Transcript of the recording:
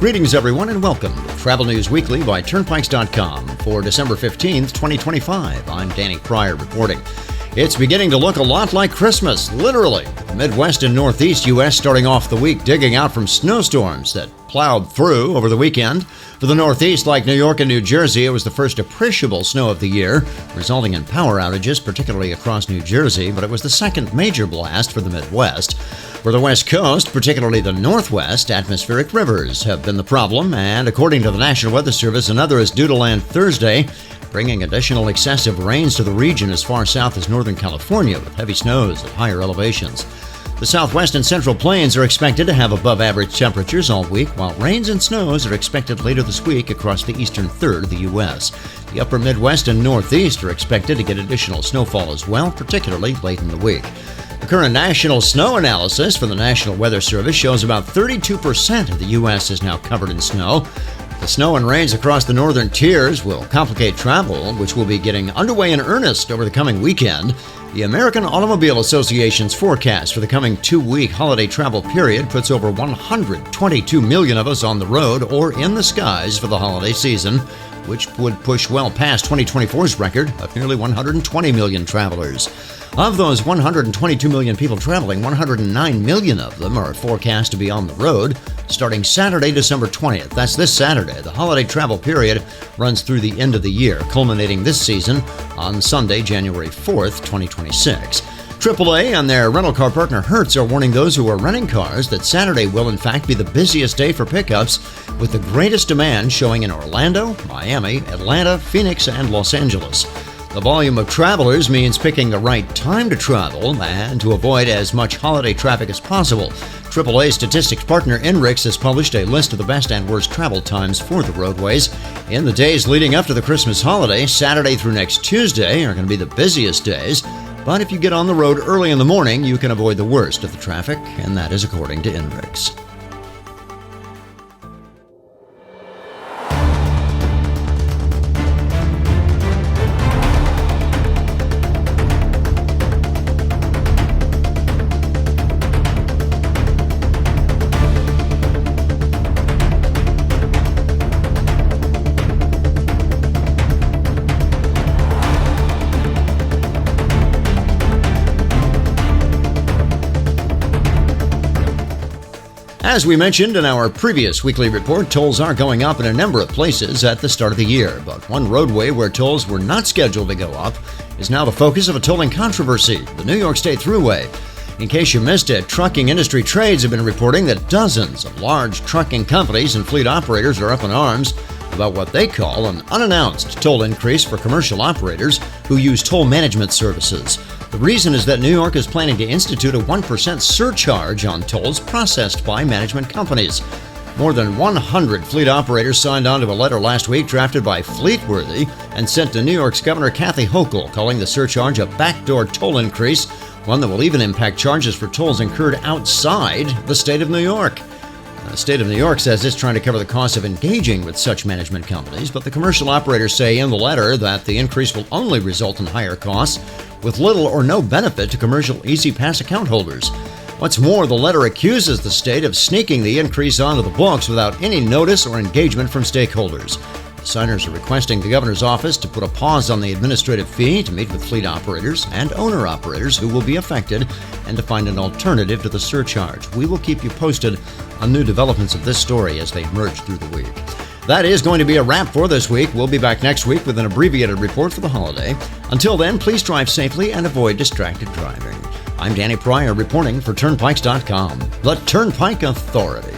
Greetings, everyone, and welcome to Travel News Weekly by Turnpikes.com for December 15th, 2025. I'm Danny Pryor reporting. It's beginning to look a lot like Christmas, literally. The Midwest and Northeast U.S. starting off the week digging out from snowstorms that plowed through over the weekend. For the Northeast, like New York and New Jersey, it was the first appreciable snow of the year, resulting in power outages, particularly across New Jersey, but it was the second major blast for the Midwest. For the West Coast, particularly the Northwest, atmospheric rivers have been the problem, and according to the National Weather Service, another is due to land Thursday, bringing additional excessive rains to the region as far south as Northern California, with heavy snows at higher elevations. The Southwest and Central Plains are expected to have above-average temperatures all week, while rains and snows are expected later this week across the eastern third of the U.S. The upper Midwest and Northeast are expected to get additional snowfall as well, particularly late in the week. The current national snow analysis for the National Weather Service shows about 32% of the U.S. is now covered in snow. The snow and rains across the northern tiers will complicate travel, which will be getting underway in earnest over the coming weekend. The American Automobile Association's forecast for the coming two-week holiday travel period puts over 122 million of us on the road or in the skies for the holiday season, which would push well past 2024's record of nearly 120 million travelers. Of those 122 million people traveling, 109 million of them are forecast to be on the road starting Saturday, December 20th. That's this Saturday. The holiday travel period runs through the end of the year, culminating this season on Sunday, January 4th, 2026. AAA and their rental car partner Hertz are warning those who are renting cars that Saturday will in fact be the busiest day for pickups, with the greatest demand showing in Orlando, Miami, Atlanta, Phoenix, and Los Angeles. The volume of travelers means picking the right time to travel and to avoid as much holiday traffic as possible. AAA statistics partner INRIX has published a list of the best and worst travel times for the roadways. In the days leading up to the Christmas holiday, Saturday through next Tuesday are going to be the busiest days. But if you get on the road early in the morning, you can avoid the worst of the traffic, and that is according to INRIX. As we mentioned in our previous weekly report, tolls are going up in a number of places at the start of the year, but one roadway where tolls were not scheduled to go up is now the focus of a tolling controversy, the New York State Thruway. In case you missed it, trucking industry trades have been reporting that dozens of large trucking companies and fleet operators are up in arms about what they call an unannounced toll increase for commercial operators who use toll management services. The reason is that New York is planning to institute a 1% surcharge on tolls processed by management companies. More than 100 fleet operators signed on to a letter last week drafted by Fleetworthy and sent to New York's Governor Kathy Hochul, calling the surcharge a backdoor toll increase, one that will even impact charges for tolls incurred outside the state of New York. The state of New York says it's trying to cover the cost of engaging with such management companies, but the commercial operators say in the letter that the increase will only result in higher costs with little or no benefit to commercial Easy Pass account holders. What's more, the letter accuses the state of sneaking the increase onto the books without any notice or engagement from stakeholders. The signers are requesting the governor's office to put a pause on the administrative fee, to meet with fleet operators and owner-operators who will be affected, and to find an alternative to the surcharge. We will keep you posted on new developments of this story as they emerge through the week. That is going to be a wrap for this week. We'll be back next week with an abbreviated report for the holiday. Until then, please drive safely and avoid distracted driving. I'm Danny Pryor reporting for Turnpikes.com, the Turnpike Authority.